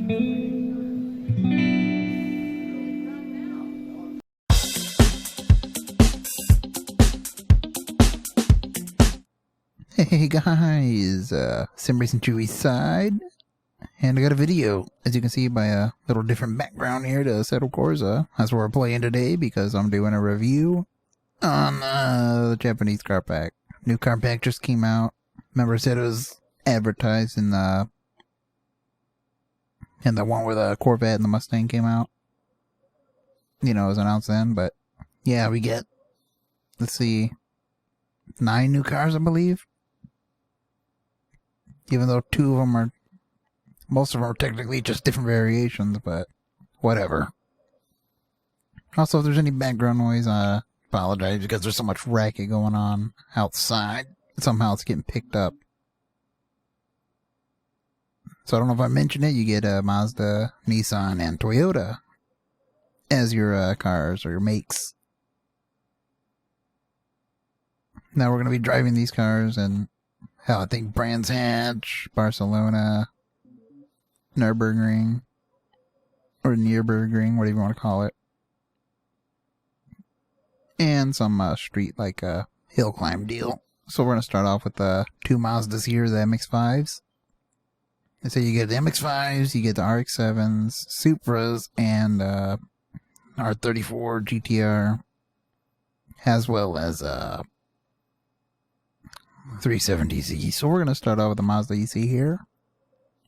Hey guys, Sim Racing 2 East Side, and I got a video, as you can see by a little different background here to Assetto Corsa. That's what we're playing today because I'm doing a review on the Japanese car pack. New car pack just came out. Remember I said it was advertised in the one where the Corvette and the Mustang came out? You know, it was announced then, but yeah, we get, let's see, 9 new cars, I believe. Even though most of them are technically just different variations, but whatever. Also, if there's any background noise, I apologize because there's so much racket going on outside. Somehow it's getting picked up. So I don't know if I mentioned it, you get Mazda, Nissan, and Toyota as your cars or your makes. Now we're going to be driving these cars and I think Brands Hatch, Barcelona, Nürburgring, or Nürburgring, whatever you want to call it. And some street, like a hill climb deal. So we're going to start off with the 2 Mazdas here, the MX-5s. And so you get the MX-5s, you get the RX-7s, Supras, and R34 GTR, as well as 370Z. So we're going to start off with the Mazda you see here.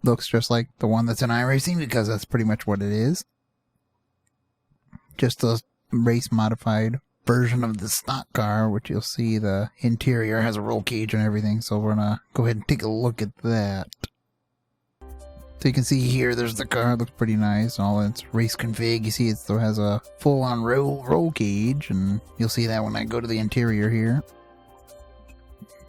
Looks just like the one that's in iRacing because that's pretty much what it is. Just a race modified version of the stock car, which you'll see the interior has a roll cage and everything. So we're going to go ahead and take a look at that. So you can see here, there's the car. It looks pretty nice. All its race config. You see it still has a full-on roll cage, and you'll see that when I go to the interior here.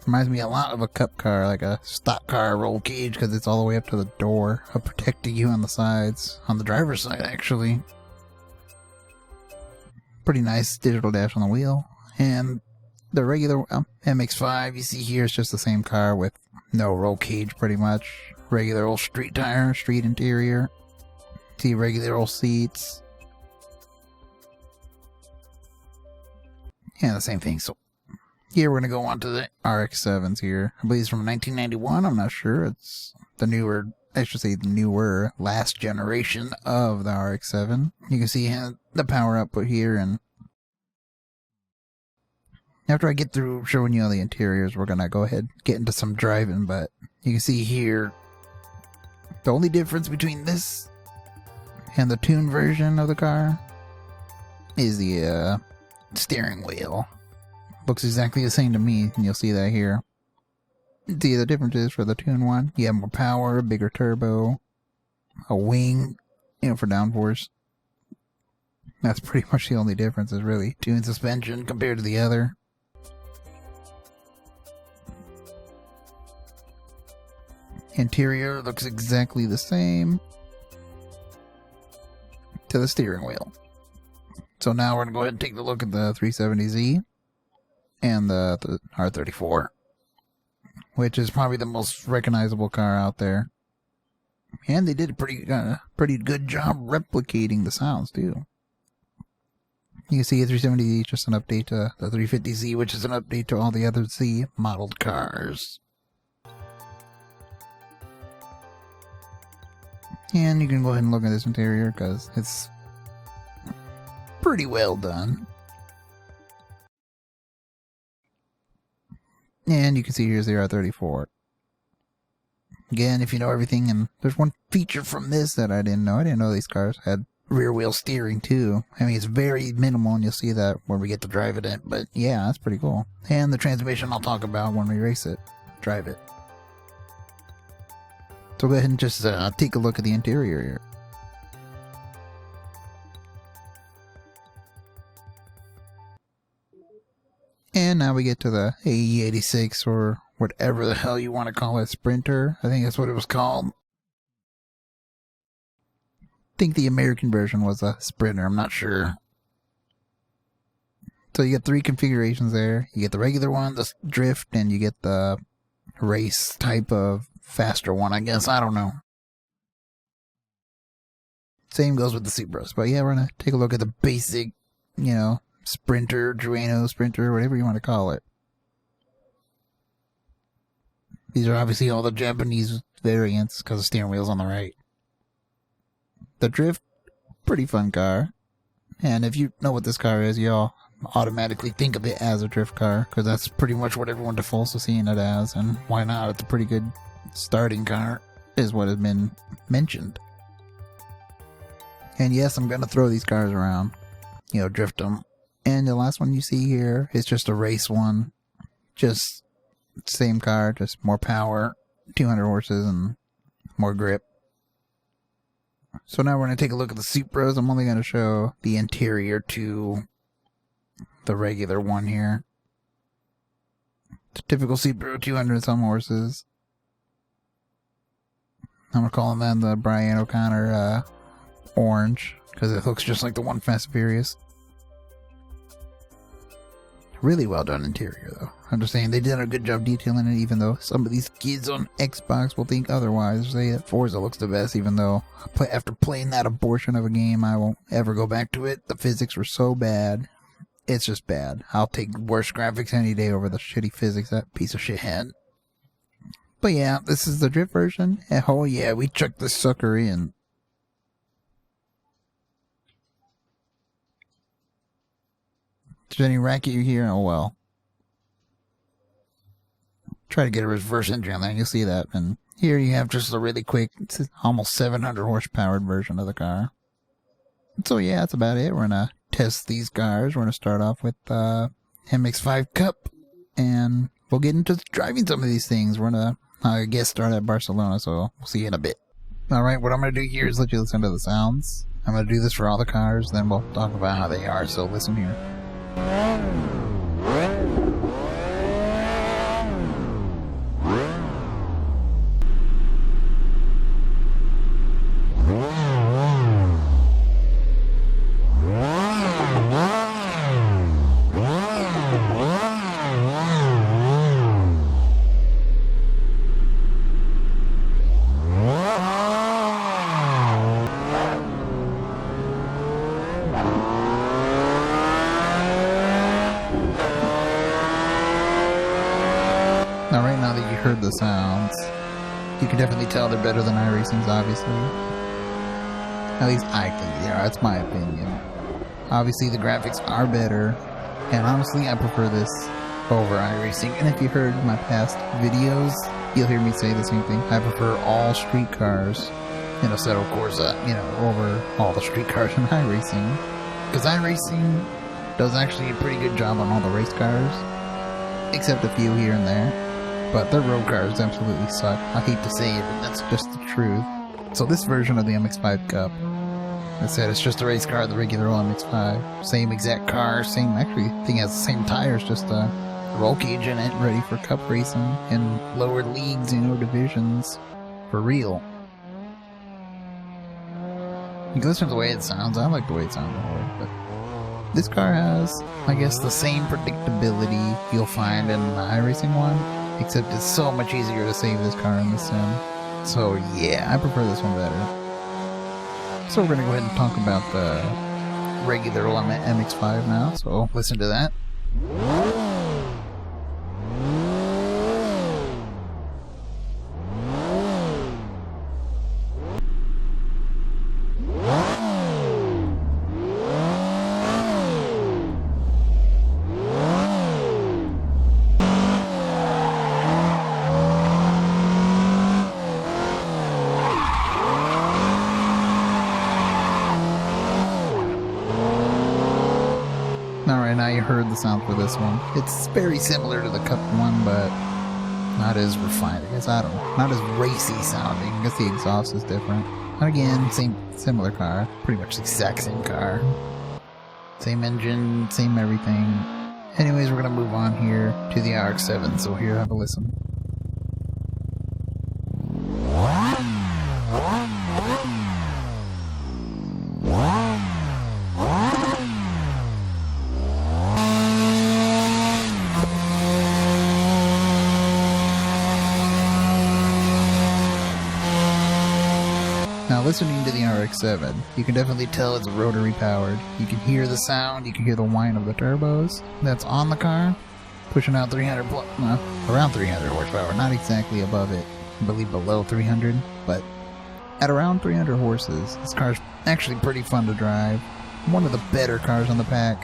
Reminds me a lot of a cup car, like a stock car roll cage, because it's all the way up to the door, protecting you on the sides, on the driver's side actually. Pretty nice digital dash on the wheel. And the regular MX-5 you see here is just the same car with no roll cage pretty much. Regular old street tire, street interior. See regular old seats. Yeah, the same thing. So here we're going to go on to the RX-7s here. I believe it's from 1991. I'm not sure. It's the newer, I should say the newer, last generation of the RX-7. You can see the power output here. And after I get through showing you all the interiors, we're going to go ahead and get into some driving. But you can see here, the only difference between this and the tuned version of the car is the steering wheel. Looks exactly the same to me, and you'll see that here. See the differences for the tune one. You have more power, a bigger turbo, a wing, for downforce. That's pretty much the only difference, is really tune suspension compared to the other. Interior looks exactly the same to the steering wheel. So now we're going to go ahead and take a look at the 370Z. And the R34, which is probably the most recognizable car out there. And they did a pretty good job replicating the sounds, too. You can see a 370Z is just an update to the 350Z, which is an update to all the other Z modeled cars. And you can go ahead and look at this interior, because it's pretty well done. And you can see here's the R34. Again, if you know everything, and there's one feature from this that I didn't know. I didn't know these cars had rear wheel steering too. I mean, it's very minimal, and you'll see that when we get to drive it. But yeah, that's pretty cool. And the transmission I'll talk about when we race it, drive it. So go ahead and just take a look at the interior here. And now we get to the AE86, or whatever the hell you want to call it, Sprinter. I think that's what it was called. I think the American version was a Sprinter, I'm not sure. So you get 3 configurations there. You get the regular one, the drift, and you get the race type of faster one, I guess. I don't know. Same goes with the Supras. But yeah, we're going to take a look at the basic, you know, Sprinter, Drano Sprinter, whatever you want to call it. These are obviously all the Japanese variants because the steering wheel's on the right. The Drift, pretty fun car. And if you know what this car is, y'all automatically think of it as a drift car because that's pretty much what everyone defaults to seeing it as. And why not? It's a pretty good starting car, is what has been mentioned. And yes, I'm going to throw these cars around, you know, drift them. And the last one you see here is just a race one. Just same car, just more power, 200 horses, and more grip. So now we're going to take a look at the Supras. I'm only going to show the interior to the regular one here. It's a typical Supra, 200 some horses. I'm going to call them the Brian O'Connor orange, because it looks just like the one Fast and Furious. Really well done interior, though. I'm just saying they did a good job detailing it, even though some of these kids on Xbox will think otherwise. Say that Forza looks the best, even though after playing that abortion of a game, I won't ever go back to it. The physics were so bad. It's just bad. I'll take worse graphics any day over the shitty physics that piece of shit had. But yeah, this is the drift version. And oh yeah, we chucked this sucker in. If there's any racket you hear, oh well. Try to get a reverse engine on there, and you'll see that. And here you have just a really quick, it's almost 700 horsepower version of the car. So yeah, that's about it. We're gonna test these cars. We're gonna start off with MX-5 Cup, and we'll get into driving some of these things. We're gonna, I guess, start at Barcelona, so we'll see you in a bit. Alright, what I'm gonna do here is let you listen to the sounds. I'm gonna do this for all the cars, then we'll talk about how they are, so listen here. Now right now that you heard the sounds, you can definitely tell they're better than iRacing's, obviously. At least I think they are, that's my opinion. Obviously the graphics are better, and honestly I prefer this over iRacing. And if you heard my past videos, you'll hear me say the same thing. I prefer all street cars in Assetto Corsa, you know, over all the street cars in iRacing. Because iRacing does actually a pretty good job on all the race cars, except a few here and there. But their road cars absolutely suck. I hate to say it, but that's just the truth. So this version of the MX-5 Cup, I said it's just a race car, the regular old MX-5. Same exact car, same, actually, I think it has the same tires, just a roll cage in it, ready for cup racing in lower leagues, you know, divisions. For real. You can listen to the way it sounds. I like the way it sounds more, but this car has, I guess, the same predictability you'll find in the iRacing one, except it's so much easier to save this car in the sim. So yeah, I prefer this one better. So we're going to go ahead and talk about the regular MX-5 now, so listen to that. Alright, now you heard the sound for this one. It's very similar to the Cup one, but not as refined. I guess, I don't know. Not as racy sounding. I guess the exhaust is different. And again, similar car. Pretty much the exact same car. Same engine, same everything. Anyways, we're going to move on here to the RX-7, so here, have a listen. Now listening to the RX-7, you can definitely tell it's rotary powered. You can hear the sound, you can hear the whine of the turbos that's on the car, pushing out 300 plus, well, around 300 horsepower, not exactly above it, I believe below 300, but at around 300 horses, this car's actually pretty fun to drive. One of the better cars on the pack,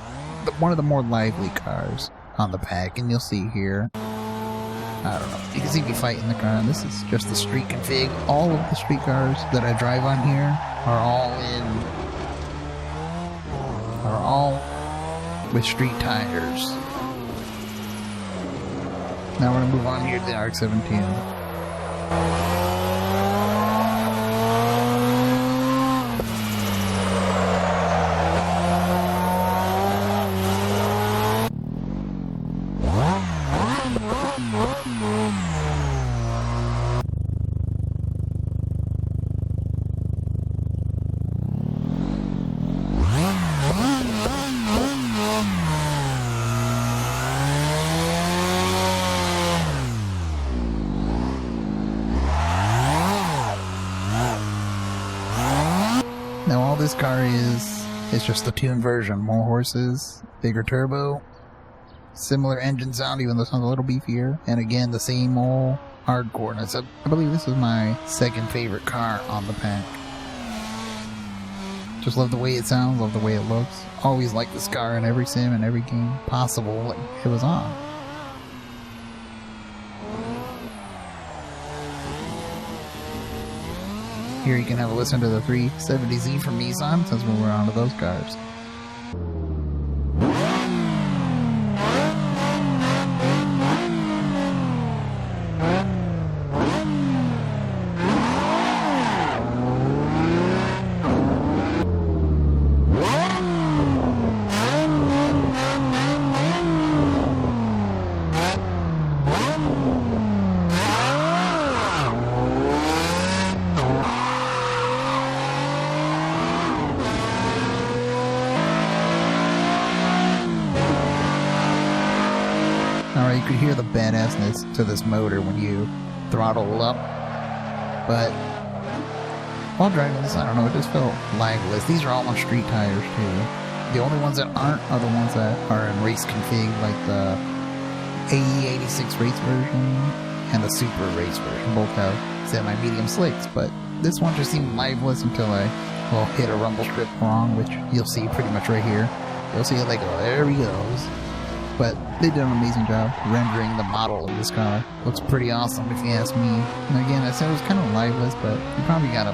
one of the more lively cars on the pack, and you'll see here. I don't know. You can see me fighting the car, and this is just the street config. All of the street cars that I drive on here are all with street tires. Now we're gonna move on here to the RX-17. Now all this car is just the tuned version. More horses, bigger turbo, similar engine sound, even though it sounds a little beefier. And again, the same old hardcore. And I believe this is my second favorite car on the pack. Just love the way it sounds, love the way it looks. Always liked this car in every sim and every game possible it was on. Here you can have a listen to the 370Z from Nissan, since we were onto those cars. Alright, you could hear the badassness to this motor when you throttle up, but while driving this, I don't know, it just felt lifeless. These are all on street tires too. The only ones that aren't are the ones that are in race config, like the AE86 race version and the Super race version. Both have semi-medium slicks, but this one just seemed lifeless until I, well, hit a rumble strip wrong, which you'll see pretty much right here. You'll see it like, oh, there he goes. But they did an amazing job rendering the model of this car. Looks pretty awesome if you ask me. And again, I said it was kind of lifeless, but you probably gotta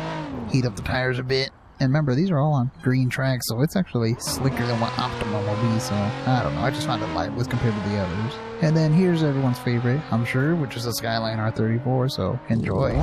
heat up the tires a bit. And remember, these are all on green tracks, so it's actually slicker than what Optimum will be, so I don't know, I just found it lifeless compared to the others. And then here's everyone's favorite, I'm sure, which is the Skyline R34, so enjoy.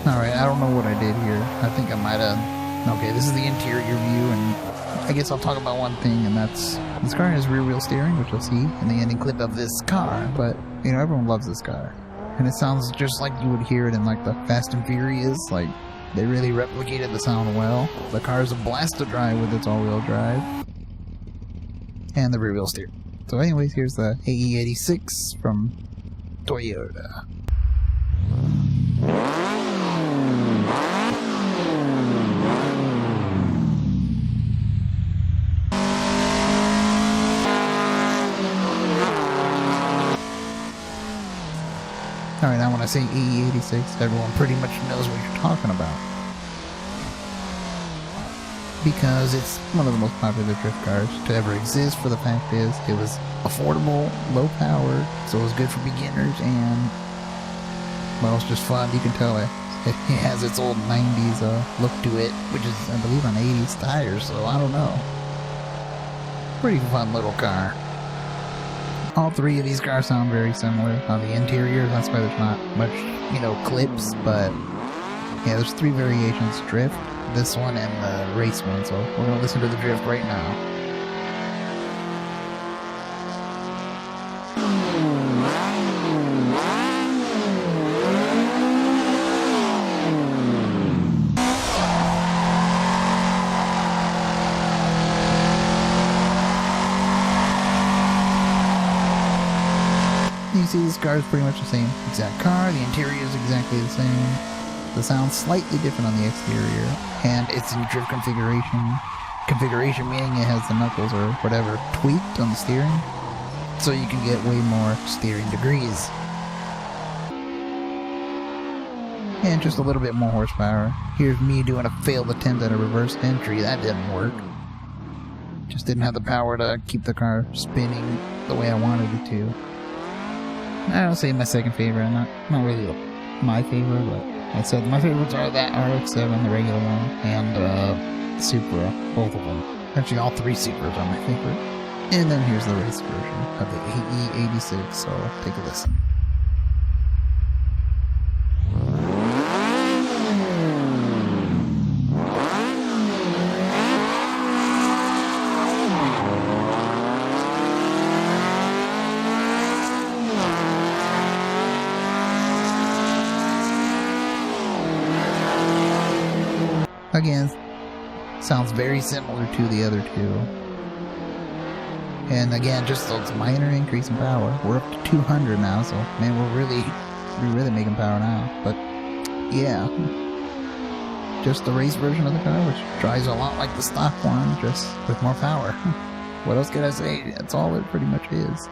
Alright, I don't know what I did here. I think I might have... Okay, this is the interior view, and I guess I'll talk about one thing, and that's... This car has rear-wheel steering, which you'll see in the ending clip of this car, but, you know, everyone loves this car. And it sounds just like you would hear it in, like, the Fast and Furious. Like, they really replicated the sound well. The car is a blast to drive with its all-wheel drive. And the rear-wheel steer. So anyways, here's the AE86 from Toyota. Alright, now when I say AE86, everyone pretty much knows what you're talking about. Because it's one of the most popular drift cars to ever exist, for the fact is, it was affordable, low power, so it was good for beginners, and, well, it's just fun. You can tell it has its old 90s look to it, which is, I believe, on 80s tires, so I don't know. Pretty fun little car. All three of these cars sound very similar on the interior. That's why there's not much, you know, clips. But yeah, there's three variations: drift, this one, and the race one. So we're gonna listen to the drift right now. You see this car is pretty much the same exact car, the interior is exactly the same, the sound's slightly different on the exterior, and it's in drift configuration. Configuration meaning it has the knuckles or whatever tweaked on the steering, so you can get way more steering degrees. And just a little bit more horsepower. Here's me doing a failed attempt at a reverse entry, that didn't work. Just didn't have the power to keep the car spinning the way I wanted it to. I don't say my second favorite, not really my favorite, but I said my favorites are that RX-7, the regular one, and Supra, both of them. Actually, all three Supras are my favorite. And then here's the race version of the AE86, so take a listen. Again, sounds very similar to the other two. And again, just a minor increase in power. We're up to 200 now, so man, we're really making power now. But yeah, just the race version of the car, which drives a lot like the stock one, just with more power. What else can I say? That's all it pretty much is.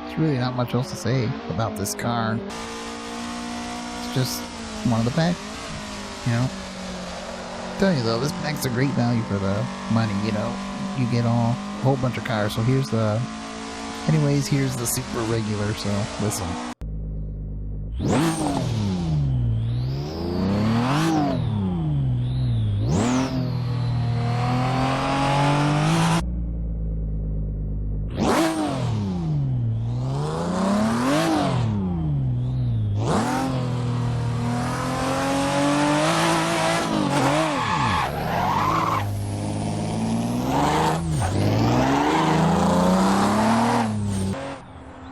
There's really not much else to say about this car. It's just one of the pack, you know. Tell you though, this pack's a great value for the money, you know. You get a whole bunch of cars. So here's the super regular, so listen.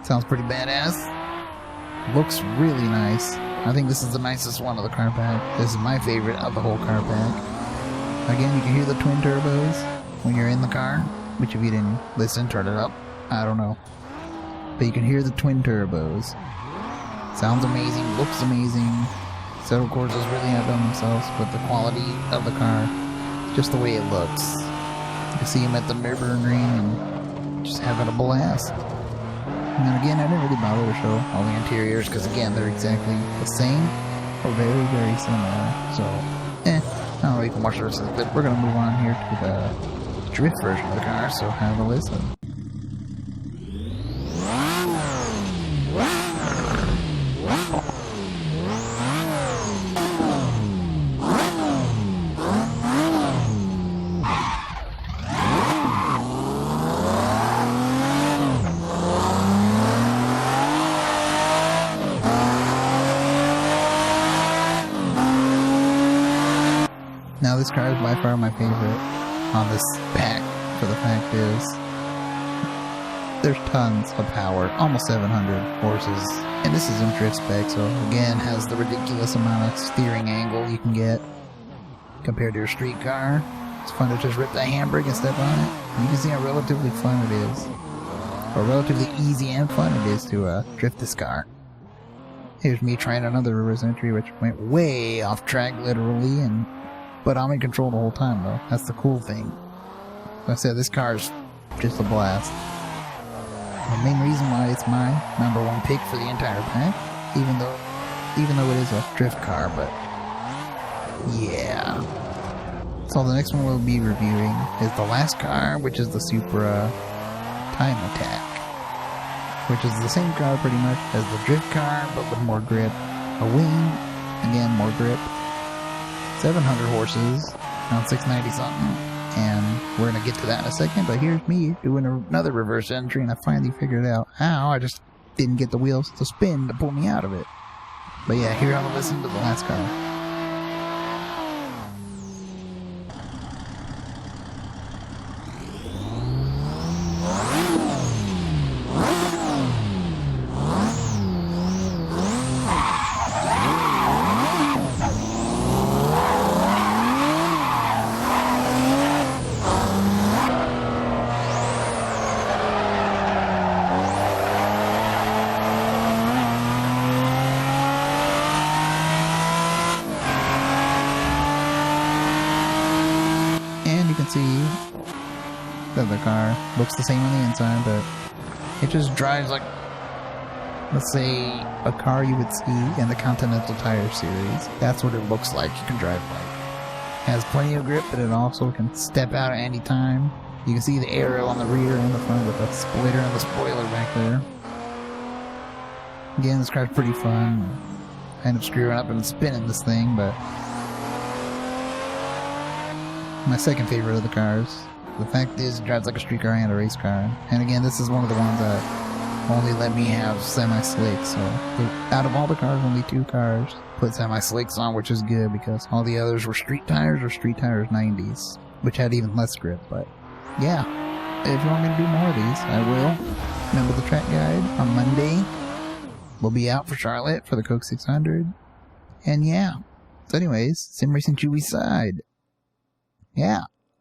Sounds pretty badass. Looks really nice. I think this is the nicest one of the car pack. This is my favorite of the whole car pack. Again, you can hear the twin turbos when you're in the car, which if you didn't listen, turn it up. I don't know. But you can hear the twin turbos. Sounds amazing, looks amazing. Assetto Corsas really outdone themselves with the quality of the car. Just the way it looks. You can see them at the Nürburgring and just having a blast. And then again, I didn't really bother to show all the interiors because again, they're exactly the same or very, very similar. So, I don't know, you can watch the rest of the clip. We're going to move on here to the drift version of the car, so have a listen. Now this car is by far my favorite on this pack, for the fact is there's tons of power, almost 700 horses, and this is in drift spec, so again has the ridiculous amount of steering angle you can get compared to your street car. It's fun to just rip the handbrake and step on it. You can see how relatively fun it is, or relatively easy and fun it is to drift this car. Here's me trying another reverse entry, which went way off track literally, but I'm in control the whole time though. That's the cool thing. Like I said, this car is just a blast. The main reason why it's my #1 pick for the entire pack, even though it is a drift car, but yeah. So the next one we'll be reviewing is the last car, which is the Supra Time Attack, which is the same car pretty much as the drift car, but with more grip. A wing, again more grip. 700 horses, around 690 something, And we're going to get to that in a second, but here's me doing another reverse entry, and I finally figured out how. I just didn't get the wheels to spin to pull me out of it. But yeah, here I'm listening to the last car. And you can see the other car looks the same on the inside, but it just drives like, let's say, a car you would see in the Continental Tire series. That's what it looks like you can drive like. It has plenty of grip, but it also can step out at any time. You can see the aero on the rear and the front with the splitter and the spoiler back there. Again, this car's pretty fun. I end up screwing up and spinning this thing, but my second favorite of the cars. The fact is, it drives like a street car and a race car. And again, this is one of the ones that only let me have semi-slicks. So out of all the cars, only 2 cars put semi-slicks on, which is good because all the others were street tires or street tires 90s, which had even less grip. But yeah, if you want me to do more of these, I will. Remember the track guide on Monday. We'll be out for Charlotte for the Coke 600. And yeah. So anyways, Sim Racing Chewy side. Yeah.